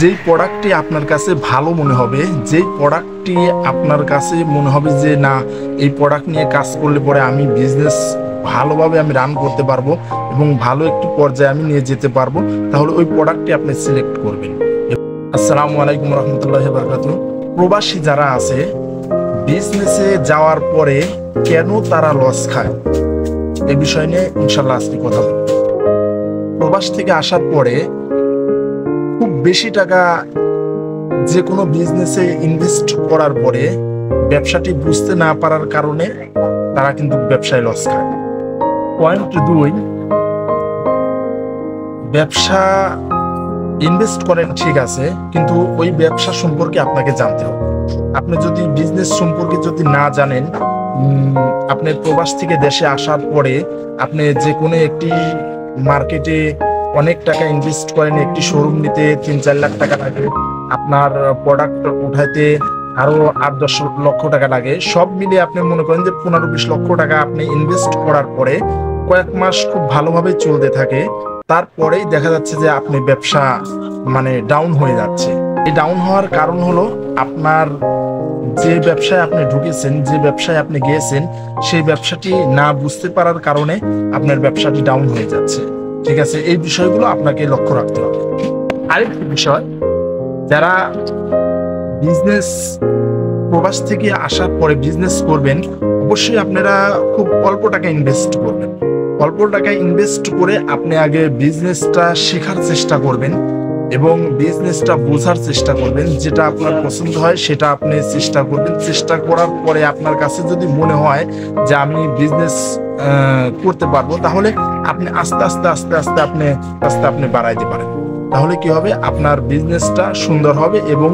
যেই প্রোডাক্টটি আপনার কাছে ভালো মনে হবে, যেই প্রোডাক্টটি আপনার কাছে মনে হবে যে না এই প্রোডাক্ট নিয়ে কাজ করলে পরে আমি বিজনেস ভালোভাবে আমি রান করতে পারবো এবং ভালো একটি পর্যায়ে আমি নিয়ে যেতে পারবো, তাহলে ওই প্রোডাক্টটি আপনি সিলেক্ট করবেন। আসসালামু আলাইকুম রহমতুল্লাহি ওয়া বারাকাতুহু। প্রবাসী যারা আছে বিজনেসে যাওয়ার পরে কেন তারা লস খায় এই বিষয় নিয়ে ইনশাল্লাহ আজকে কথা বলবো। প্রবাস থেকে আসার পরে খুব বেশি টাকা যে কোনো বিজনেসে ইনভেস্ট করার পরে ব্যবসাটি বুঝতে না পারার কারণে তারা কিন্তু ব্যবসায় লস খায়। পয়েন্ট 2, ব্যবসা ইনভেস্ট করেন ঠিক আছে, কিন্তু ওই ব্যবসা সম্পর্কে আপনাকে জানতে হবে। আপনি যদি বিজনেস সম্পর্কে যদি না জানেন, আপনি প্রবাস থেকে দেশে আসার পরে আপনি যে কোনো একটি মার্কেটে অনেক টাকা ইনভেস্ট করেন, একটি শোরুম নিতে 3-4 লাখ টাকা লাগে, আপনার প্রোডাক্ট উঠাইতে আরো 8-10 লক্ষ টাকা লাগে, সব মিলিয়ে আপনি মনে করেন যে 15-20 লক্ষ টাকা আপনি ইনভেস্ট করার পরে কয়েক মাস খুব ভালোভাবে চলতে থাকে, তারপরেই দেখা যাচ্ছে যে আপনি ব্যবসা ডাউন হয়ে যাচ্ছে। এই ডাউন হওয়ার কারণ হলো আপনার যে ব্যবসায় আপনি ঢুকেছেন, যে ব্যবসায় আপনি গিয়েছেন, সেই ব্যবসাটি না বুঝতে পারার কারণে আপনার ব্যবসাটি ডাউন হয়ে যাচ্ছে। ঠিক আছে, এই বিষয়গুলো আপনাকে লক্ষ্য রাখতে হবে। আরেকটি বিষয়, যারা বিজনেস প্রবাস থেকে আসার পরে বিজনেস করবেন, অবশ্যই আপনারা খুব অল্প টাকা ইনভেস্ট করবেন। অল্প টাকা ইনভেস্ট করে আপনি আগে বিজনেসটা শেখার চেষ্টা করবেন এবং বিজনেসটা বোঝার চেষ্টা করবেন। যেটা আপনার পছন্দ হয় সেটা আপনি চেষ্টা করবেন। চেষ্টা করার পরে আপনার কাছে যদি মনে হয় যে আমি বিজনেস করতে পারবো, তাহলে আপনি আস্তে আস্তে আপনি বাড়াইতে পারেন। তাহলে কি হবে, আপনার বিজনেসটা সুন্দর হবে এবং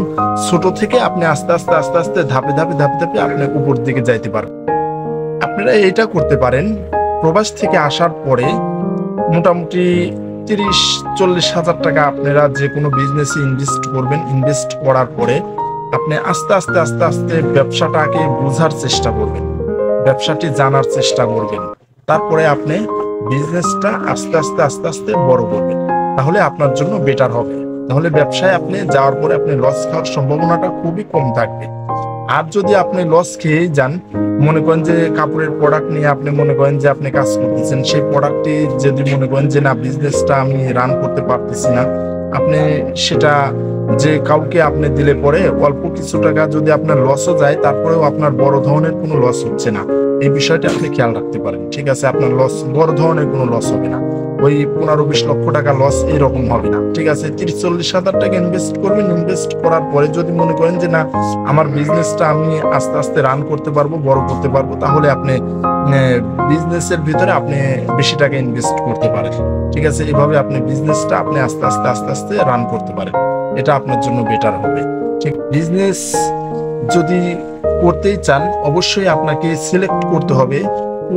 ছোট থেকে আপনি আস্তে আস্তে ধাপে ধাপে আপনি উপর দিকে যাইতে পারবেন। আপনারা এটা করতে পারেন, প্রবাস থেকে আসার পরে মোটামুটি 30-40 হাজার টাকা আপনারা যে কোনো বিজনেসে ইনভেস্ট করবেন। ইনভেস্ট করার পরে আপনি আস্তে আস্তে ব্যবসাটাকে বোঝার চেষ্টা করবেন, ব্যবসাটি জানার চেষ্টা করবেন। তারপরে আপনি বিজনেসটা আস্তে আস্তে বড় করবেন, তাহলে আপনার জন্য বেটার হবে। তাহলে ব্যবসায় আপনি যাওয়ার পরে আপনি লস খাওয়ার সম্ভাবনাটা খুবই কম থাকবে। আর যদি আপনি লস খেয়ে যান, মনে করেন যে কাপড়ের প্রোডাক্ট নিয়ে আপনি মনে করেন যে আপনি কাজ করতেছেন, সেই প্রোডাক্টটি যদি মনে করেন যে না বিজনেসটা আমি রান করতে পারতেছি না, আপনি সেটা যে কাউকে আপনি দিলে পরে অল্প কিছু টাকা যদি আপনার লসও যায়, তারপরেও আপনার বড় ধরনের কোনো লস হচ্ছে না, এই বিষয়টা আপনি খেয়াল রাখতে পারেন। ঠিক আছে, আপনার লস বড় ধরনের কোনো লস হবে না, ওই 15-20 লক্ষ টাকা লস এরকম হবে না। ঠিক আছে, 30-40 হাজার টাকা ইনভেস্ট করবেন। ইনভেস্ট করার পরে যদি মনে করেন যে না আমার বিজনেসটা আমি আস্তে আস্তে রান করতে পারবো, বড় করতে পারবো, তাহলে আপনি বিজনেসের ভিতরে আপনি বেশি টাকা ইনভেস্ট করতে পারেন। ঠিক আছে, এভাবে আপনি বিজনেসটা আপনি আস্তে আস্তে রান করতে পারেন, এটা আপনার জন্য বেটার হবে। ঠিক, বিজনেস যদি করতেই চান অবশ্যই আপনাকে সিলেক্ট করতে হবে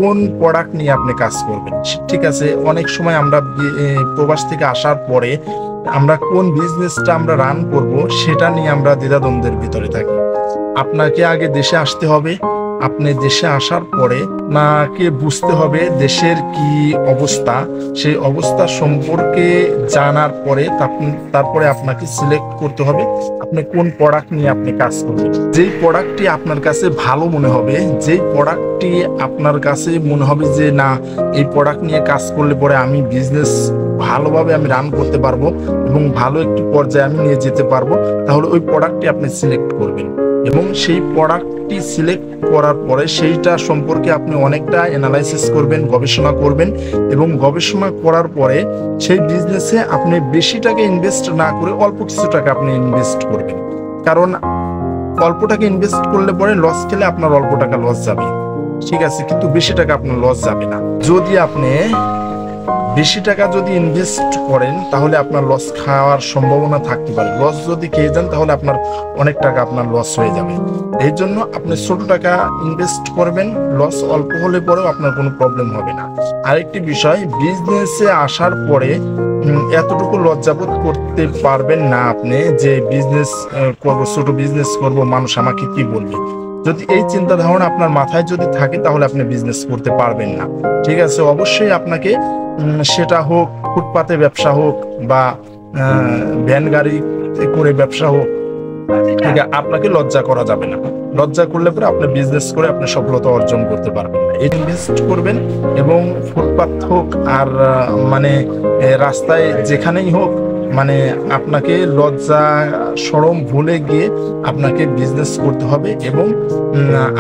কোন প্রোডাক্ট নিয়ে আপনি কাজ করবেন। ঠিক আছে, অনেক সময় আমরা প্রবাস থেকে আসার পরে আমরা কোন বিজনেসটা আমরা রান করব সেটা নিয়ে আমরা দ্বিধাদ্বন্দ্বের ভিতরে থাকি। আপনাকে আগে দেশে আসতে হবে, আপনি দেশে আসার পরে আপনাকে বুঝতে হবে দেশের কি অবস্থা, সেই অবস্থা সম্পর্কে জানার পরে তারপরে আপনাকে সিলেক্ট করতে হবে আপনি কোন প্রোডাক্ট নিয়ে আপনি কাজ করবেন। যেই প্রোডাক্টটি আপনার কাছে ভালো মনে হবে, যেই প্রোডাক্টটি আপনার কাছে মনে হবে যে না এই প্রোডাক্ট নিয়ে কাজ করলে পরে আমি বিজনেস ভালোভাবে আমি রান করতে পারবো এবং ভালো একটি পর্যায়ে আমি নিয়ে যেতে পারবো, তাহলে ওই প্রোডাক্টটি আপনি সিলেক্ট করবেন এবং সেই প্রোডাক্টটি সিলেক্ট করার পরে সেইটা সম্পর্কে আপনি অনেকটা অ্যানালাইসিস করবেন, গবেষণা করবেন এবং গবেষণা করার পরে সেই বিজনেসে আপনি বেশি টাকা ইনভেস্ট না করে অল্প কিছু টাকা আপনি ইনভেস্ট করবেন। কারণ অল্প টাকা ইনভেস্ট করলে পরে লস খেলে আপনার অল্প টাকা লস যাবে, ঠিক আছে, কিন্তু বেশি টাকা আপনার লস যাবে না। যদি আপনি বেশি টাকা যদি ইনভেস্ট করেন তাহলে আপনার লস খাওয়ার সম্ভাবনা থাকতে পারে। লস যদি খেয়ে যান তাহলে আপনার অনেক টাকা আপনার লস হয়ে যাবে। এই জন্য আপনি ছোট টাকা ইনভেস্ট করবেন, লস অল্প হলে পরেও আপনার কোনো প্রবলেম হবে না। আরেকটি বিষয়, বিজনেসে আসার পরে এতটুকু লজ্জাবোধ করতে পারবেন না আপনি যে বিজনেস করব, ছোট বিজনেস করব, মানুষ আমাকে কি বলবে। যদি এই চিন্তা ধারণা আপনার মাথায় যদি থাকে তাহলে আপনি বিজনেস করতে পারবেন না। ঠিক আছে, অবশ্যই আপনাকে সেটা হোক ফুটপাতে ব্যবসা হোক বা ভ্যান গাড়ি করে ব্যবসা হোক, ঠিক আছে, আপনাকে লজ্জা করা যাবে না। লজ্জা করলে পরে আপনি বিজনেস করে আপনি সফলতা অর্জন করতে পারবেন না। ইনভেস্ট করবেন এবং ফুটপাথ হোক আর মানে রাস্তায় যেখানেই হোক, মানে আপনাকে লজ্জা শরম ভুলে গিয়ে আপনাকে বিজনেস করতে হবে এবং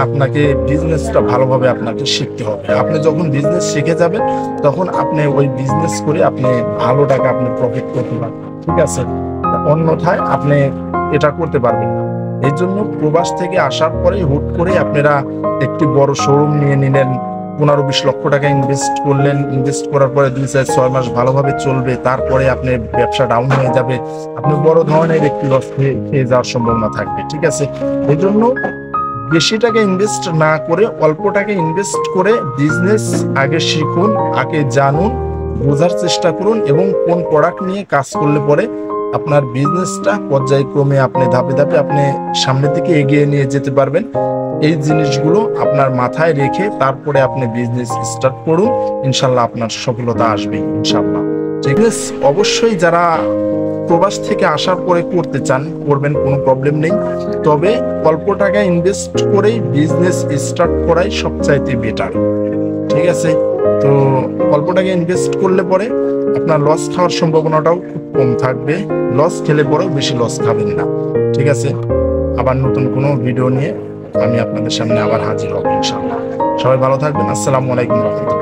আপনাকে বিজনেসটা ভালোভাবে আপনাকে শিখতে হবে। আপনি যখন বিজনেস শিখে যাবেন তখন আপনি ওই বিজনেস করে আপনি ভালো টাকা আপনি প্রফিট করতে পারবেন, ঠিক আছে। অন্যথায় আপনি এটা করতে পারবেন না। এই জন্য প্রবাস থেকে আসার পরে হুট করে আপনারা একটি বড় শোরুম নিয়ে নিলেন, 15-20 লক্ষ টাকা ইনভেস্ট করলেন, ইনভেস্ট করার পরে 2-4-6 মাস ভালোভাবে চলবে, তারপরে আপনার ব্যবসা ডাউন হয়ে যাবে, আপনি বড় ধরনের একটি লস খেয়ে যাওয়ার সম্ভাবনা থাকবে, ঠিক আছে। এই জন্য বেশি টাকা ইনভেস্ট না করে অল্প টাকা ইনভেস্ট করে বিজনেস আগে শিখুন, আগে জানুন, বোঝার চেষ্টা করুন এবং কোন প্রোডাক্ট নিয়ে কাজ করলে পরে আপনার বিজনেসটা পর্যায়ক্রমে আপনি ধাপে ধাপে আপনি সামনের দিকে এগিয়ে নিয়ে যেতে পারবেন। এই জিনিসগুলো আপনার মাথায় রেখে তারপরে আপনি বিজনেস স্টার্ট করুন, ইনশাল্লাহ আপনার সফলতা আসবে ইনশাল্লাহ। বিজনেস অবশ্যই যারা প্রবাস থেকে আসার পরে করতে চান করবেন, কোনো প্রবলেম নেই, তবে অল্প টাকা ইনভেস্ট করেই বিজনেস স্টার্ট করাই সবচাইতে বেটার, ঠিক আছে। তো অল্প টাকা ইনভেস্ট করলে পরে আপনার লস খাওয়ার সম্ভাবনাটাও খুব কম থাকবে, লস খেলে পরেও বেশি লস খাবেন না, ঠিক আছে। আবার নতুন কোনো ভিডিও নিয়ে আমি আপনাদের সামনে আবার হাজির হব ইনশাআল্লাহ। সবাই ভালো থাকবেন। আসসালামু আলাইকুম রহমতুল্লাহ।